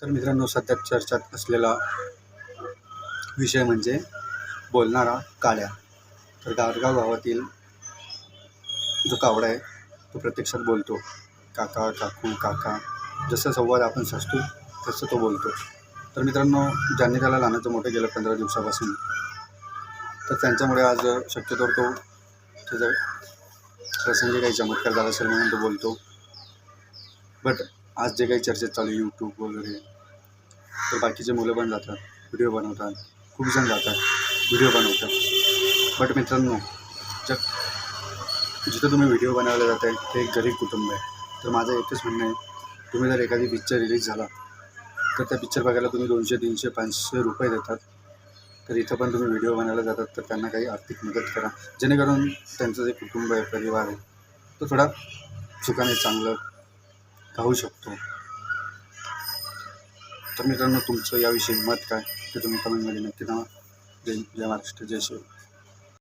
तर मित्रांनो, सध्या चर्चेत असलेला विषय म्हणजे बोलणारा काळ्या. तर गारगाव गावातील जो कावडा आहे तो प्रत्यक्षात बोलतो. काका, काकू, काका, जसं संवाद आपण साधतो तसं तो बोलतो. तर मित्रांनो, ज्यांनी त्याला लहानाचं मोठं केलं 15 दिवसापासून, तर त्यांच्यामुळे आज शक्यतोवर तो त्याचा प्रसंगी काही चमत्कार झाला असेल म्हणून तो बोलतो. बट आज जे काही चर्चेत चालू आहे यूट्यूब वगैरे, तर बाकीचे मुलं पण जातात, व्हिडिओ बनवतात, खूप जण जातात, व्हिडिओ बनवतात. बट मित्रांनो, जिथं तुम्ही व्हिडिओ बनवायला जात आहे ते एक गरीब कुटुंब आहे. तर माझं एकच म्हणणं आहे, तुम्ही जर एखादी पिक्चर रिलीज झाला तर त्या पिक्चर बघायला तुम्ही 200, 300, 500 रुपये देतात. तर इथं पण तुम्ही व्हिडिओ बनवायला जातात तर त्यांना काही आर्थिक मदत करा, जेणेकरून त्यांचं जे कुटुंब आहे, परिवार आहे, तो थोडा सुखाने चांगलं राहू शकतो. तर मित्रांनो, तुमचं याविषयी मत काय ते तुम्ही कमेंटमध्ये नक्की सांगा. जय महाराष्ट्र, जय शिव.